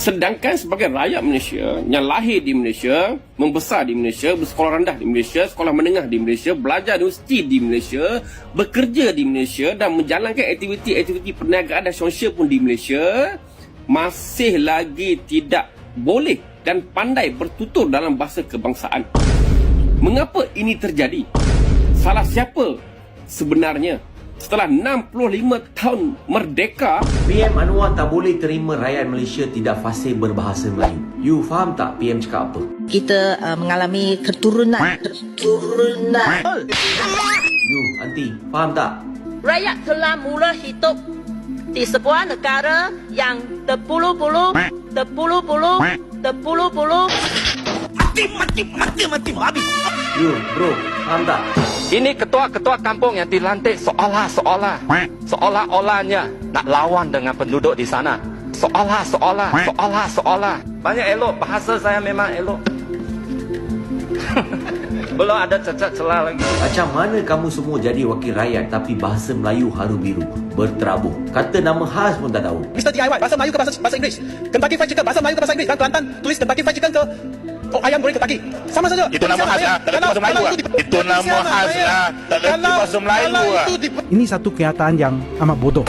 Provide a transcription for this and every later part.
Sedangkan sebagai rakyat Malaysia yang lahir di Malaysia, membesar di Malaysia, bersekolah rendah di Malaysia, sekolah menengah di Malaysia, belajar di universiti di Malaysia, bekerja di Malaysia dan menjalankan aktiviti-aktiviti perniagaan dan sosial pun di Malaysia, masih lagi tidak boleh dan pandai bertutur dalam bahasa kebangsaan. Mengapa ini terjadi? Salah siapa sebenarnya? Setelah 65 tahun merdeka, PM Anwar tak boleh terima rakyat Malaysia tidak fasih berbahasa Melayu. You faham tak PM cakap apa? Kita mengalami keturunan. You, aunty, faham tak? Rakyat telah mula hidup di sebuah negara yang berpuluh-puluh mati habis. You, bro, faham tak? Ini ketua-ketua kampung yang dilantik seolah-olahnya nak lawan dengan penduduk di sana. Seolah. Banyak elok, bahasa saya memang elok. Belum ada cacat celah lagi. Macam mana kamu semua jadi wakil rakyat tapi bahasa Melayu haru biru, berterabur. Kata nama khas pun tak tahu. Mr. DIY, bahasa Melayu ke bahasa Inggeris? Kentucky Fried Chicken, bahasa Melayu ke bahasa Inggeris? Dan Kelantan tulis Kentucky Fried Chicken ke ayam goreng Kentucky. Sama saja. Itu nama khas lah, tak ada bahasa Melayu lah. Itu nama khas lah, tak ada bahasa Melayu lah. Ini satu kenyataan yang amat bodoh.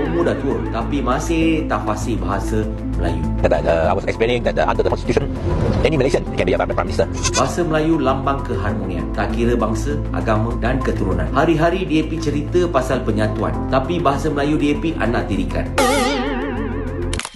Umur dah tua tapi masih tak fasih bahasa Melayu. I was explaining that under the constitution, any Malaysian can be a prime minister. Bahasa Melayu lambang keharmonian, tak kira bangsa, agama dan keturunan. Hari-hari DAP cerita pasal penyatuan, tapi bahasa Melayu DAP anak tirikan.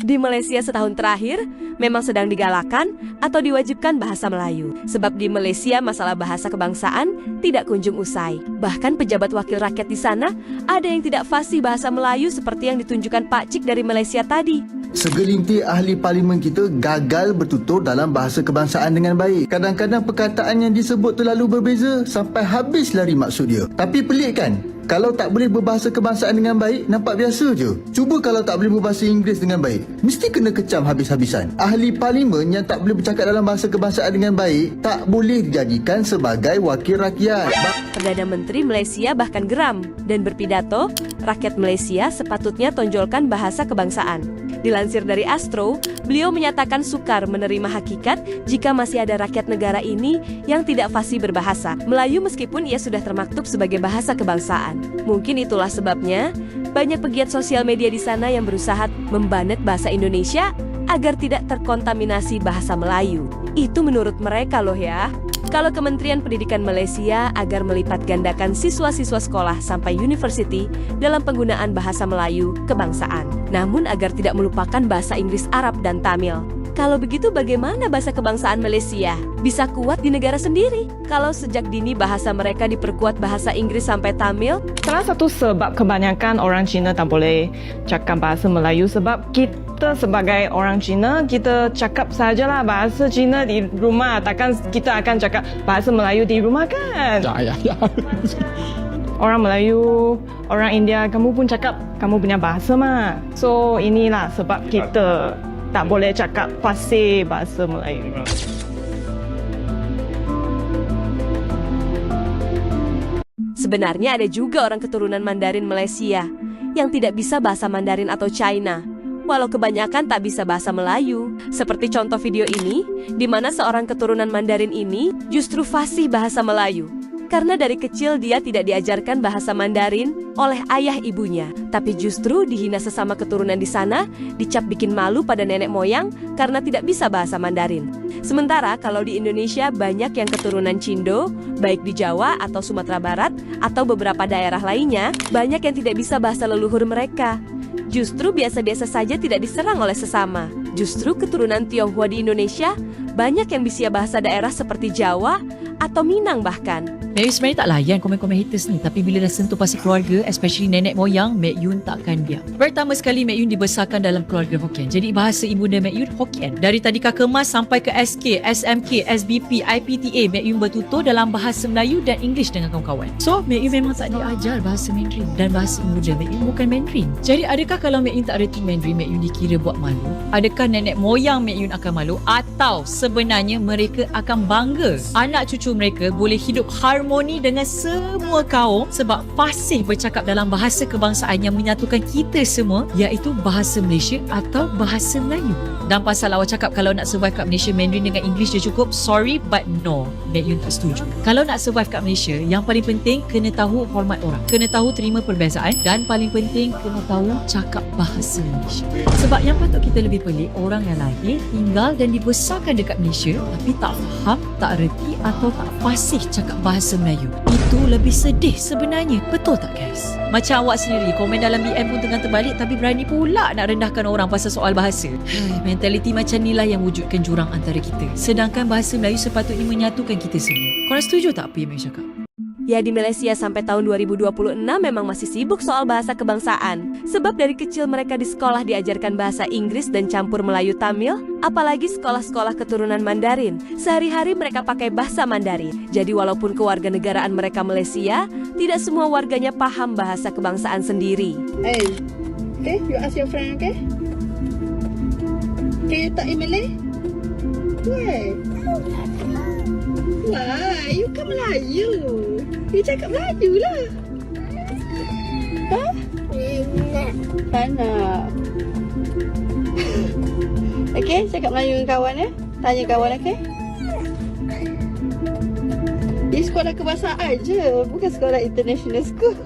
Di Malaysia setahun terakhir, memang sedang digalakan atau diwajibkan bahasa Melayu. Sebab di Malaysia masalah bahasa kebangsaan tidak kunjung usai. Bahkan pejabat wakil rakyat di sana ada yang tidak fasih bahasa Melayu seperti yang ditunjukkan Pak Cik dari Malaysia tadi. Segelintir ahli parlimen kita gagal bertutur dalam bahasa kebangsaan dengan baik. Kadang-kadang perkataan yang disebut terlalu berbeza sampai habis lari maksud dia. Tapi pelik kan? Kalau tak boleh berbahasa kebangsaan dengan baik, nampak biasa je. Cuba kalau tak boleh berbahasa Inggeris dengan baik, mesti kena kecam habis-habisan. Ahli parlimen yang tak boleh bercakap dalam bahasa kebangsaan dengan baik, tak boleh dijadikan sebagai wakil rakyat. Perdana Menteri Malaysia bahkan geram dan berpidato, rakyat Malaysia sepatutnya tonjolkan bahasa kebangsaan. Dilansir dari Astro, beliau menyatakan sukar menerima hakikat jika masih ada rakyat negara ini yang tidak fasih berbahasa Melayu meskipun ia sudah termaktub sebagai bahasa kebangsaan. Mungkin itulah sebabnya banyak pegiat sosial media di sana yang berusaha membanet bahasa Indonesia agar tidak terkontaminasi bahasa Melayu. Itu menurut mereka loh ya. Kalau Kementerian Pendidikan Malaysia agar melipat gandakan siswa-siswa sekolah sampai university dalam penggunaan bahasa Melayu kebangsaan. Namun agar tidak melupakan bahasa Inggris, Arab, dan Tamil. Kalau begitu bagaimana bahasa kebangsaan Malaysia bisa kuat di negara sendiri? Kalau sejak dini bahasa mereka diperkuat bahasa Inggris sampai Tamil? Salah satu sebab kebanyakan orang Cina tak boleh cakap bahasa Melayu sebab kita sebagai orang Cina, kita cakap sajalah bahasa Cina di rumah. Takkan kita akan cakap bahasa Melayu di rumah kan? Ya. Orang Melayu, orang India, kamu pun cakap kamu punya bahasa mah. So inilah sebab kita tak boleh cakap fasih bahasa Melayu. Sebenarnya ada juga orang keturunan Mandarin Malaysia yang tidak bisa bahasa Mandarin atau China, walau kebanyakan tak bisa bahasa Melayu. Seperti contoh video ini, di mana seorang keturunan Mandarin ini justru fasih bahasa Melayu. Karena dari kecil dia tidak diajarkan bahasa Mandarin oleh ayah ibunya, tapi justru dihina sesama keturunan di sana, dicap bikin malu pada nenek moyang karena tidak bisa bahasa Mandarin. Sementara kalau di Indonesia banyak yang keturunan Cindo, baik di Jawa atau Sumatera Barat atau beberapa daerah lainnya, banyak yang tidak bisa bahasa leluhur mereka. Justru biasa-biasa saja tidak diserang oleh sesama. Justru keturunan Tionghoa di Indonesia banyak yang bisa bahasa daerah seperti Jawa atau Minang bahkan. Mek Yun sebenarnya tak layan komen-komen haters ni, tapi bila dah sentuh pasal keluarga, especially nenek moyang, Mek Yun takkan diam. Pertama sekali Mek Yun dibesarkan dalam keluarga Hokkien. Jadi bahasa ibunda Mek Yun Hokkien. Dari tadika kemas sampai ke SK, SMK, SBP, IPTA, Mek Yun bertutur dalam bahasa Melayu dan English dengan kawan-kawan. So, Mek Yun memang tak diajar bahasa Mandarin dan bahasa ibunda Mek Yun bukan Mandarin. Jadi adakah kalau Mek Yun tak reti Mandarin, Mek Yun dikira buat malu? Adakah nenek moyang Mek Yun akan malu? Atau sebenarnya mereka akan bangga anak cucu mereka boleh hidup harmoni harmoni dengan semua kaum sebab fasih bercakap dalam bahasa kebangsaan yang menyatukan kita semua, iaitu bahasa Malaysia atau bahasa Melayu. Dan pasal awak cakap kalau nak survive kat Malaysia Mandarin dengan English dia cukup, sorry but no, Mek Yun tak setuju. Kalau nak survive kat Malaysia, yang paling penting kena tahu hormat orang, kena tahu terima perbezaan, dan paling penting kena tahu cakap bahasa Malaysia. Sebab yang patut kita lebih pelik, orang yang lahir, tinggal dan dibesarkan dekat Malaysia tapi tak faham, tak reti atau tak fasih cakap bahasa Melayu. Itu lebih sedih sebenarnya. Betul tak guys? Macam awak sendiri, komen dalam BM pun tengah terbalik tapi berani pula nak rendahkan orang pasal soal bahasa. Mentaliti macam inilah yang wujudkan jurang antara kita. Sedangkan bahasa Melayu sepatutnya menyatukan kita semua. Korang setuju tak apa yang Mek cakap? Ya, di Malaysia sampai tahun 2026 memang masih sibuk soal bahasa kebangsaan. Sebab dari kecil mereka di sekolah diajarkan bahasa Inggris dan campur Melayu Tamil, apalagi sekolah-sekolah keturunan Mandarin. Sehari-hari mereka pakai bahasa Mandarin. Jadi walaupun kewarganegaraan mereka Malaysia, tidak semua warganya paham bahasa kebangsaan sendiri. Hey, okay, you ask your friend, okay? Can you talk in Malay? Why? Why? You kan Melayu. You cakap Melayu lah. Ha? Tak nak. Okay, cakap Melayu dengan kawan ya. Tanya kawan, okay? Di sekolah kebangsaan je, bukan sekolah international school.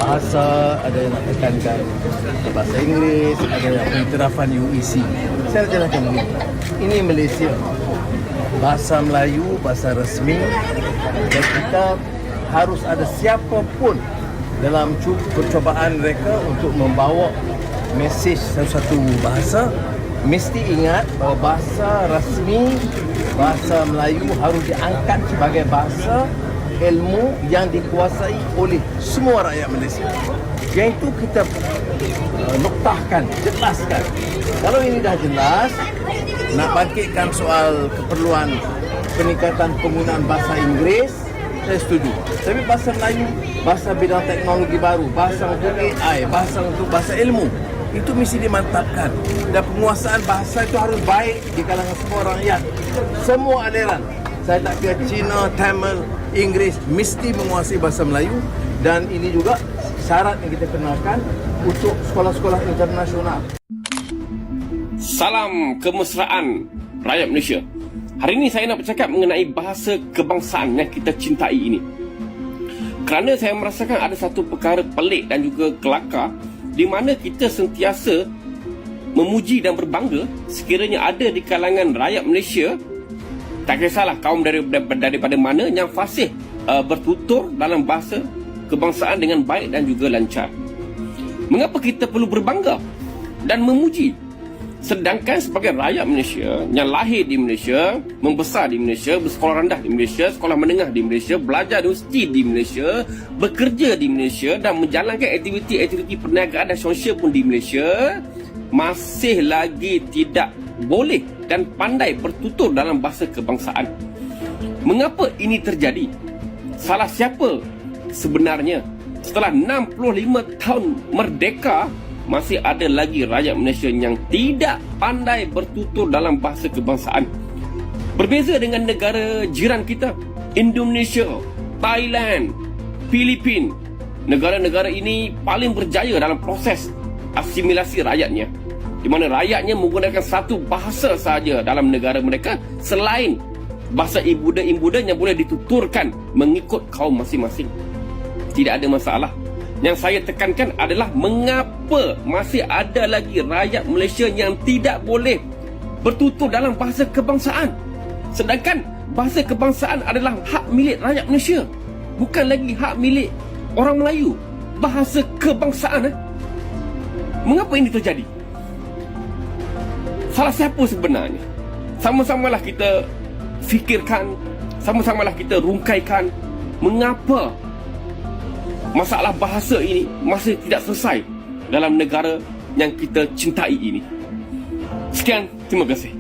Bahasa ada yang nak tekankan bahasa Inggeris, ada yang pengiktirafan UEC. Saya jelaskan begini. Ini Malaysia. Bahasa Melayu, bahasa resmi, dan kita harus ada siapapun dalam percubaan mereka untuk membawa mesej satu-satu bahasa, mesti ingat bahawa bahasa rasmi, bahasa Melayu harus diangkat sebagai bahasa ilmu yang dikuasai oleh semua rakyat Malaysia. Yang itu kita noktahkan, jelaskan. Kalau ini dah jelas, nak bangkitkan soal keperluan peningkatan penggunaan bahasa Inggeris, saya setuju. Tapi bahasa Melayu, bahasa bidang teknologi baru, bahasa untuk AI, bahasa untuk bahasa ilmu, itu mesti dimantapkan. Dan penguasaan bahasa itu harus baik di kalangan semua rakyat, semua aliran. Saya tak kira Cina, Tamil, Inggeris, mesti menguasai bahasa Melayu. Dan ini juga syarat yang kita kenalkan untuk sekolah-sekolah internasional. Salam kemesraan rakyat Malaysia. Hari ini saya nak bercakap mengenai bahasa kebangsaan yang kita cintai ini. Kerana saya merasakan ada satu perkara pelik dan juga kelakar di mana kita sentiasa memuji dan berbangga sekiranya ada di kalangan rakyat Malaysia, tak kisahlah kaum daripada mana, yang fasih bertutur dalam bahasa kebangsaan dengan baik dan juga lancar. Mengapa kita perlu berbangga dan memuji? Sedangkan sebagai rakyat Malaysia yang lahir di Malaysia, membesar di Malaysia, bersekolah rendah di Malaysia, sekolah menengah di Malaysia, belajar di universiti di Malaysia, bekerja di Malaysia dan menjalankan aktiviti-aktiviti perniagaan dan sosial pun di Malaysia, masih lagi tidak boleh dan pandai bertutur dalam bahasa kebangsaan. Mengapa ini terjadi? Salah siapa sebenarnya? Setelah 65 tahun merdeka, masih ada lagi rakyat Malaysia yang tidak pandai bertutur dalam bahasa kebangsaan. Berbeza dengan negara jiran kita, Indonesia, Thailand, Filipina. Negara-negara ini paling berjaya dalam proses asimilasi rakyatnya, di mana rakyatnya menggunakan satu bahasa sahaja dalam negara mereka selain bahasa ibuda-ibuda yang boleh dituturkan mengikut kaum masing-masing. Tidak ada masalah. Yang saya tekankan adalah mengapa masih ada lagi rakyat Malaysia yang tidak boleh bertutur dalam bahasa kebangsaan. Sedangkan bahasa kebangsaan adalah hak milik rakyat Malaysia, bukan lagi hak milik orang Melayu. Bahasa kebangsaan. Mengapa ini terjadi? Salah siapa sebenarnya? Sama-samalah kita fikirkan, sama-samalah kita rungkaikan mengapa masalah bahasa ini masih tidak selesai dalam negara yang kita cintai ini. Sekian, terima kasih.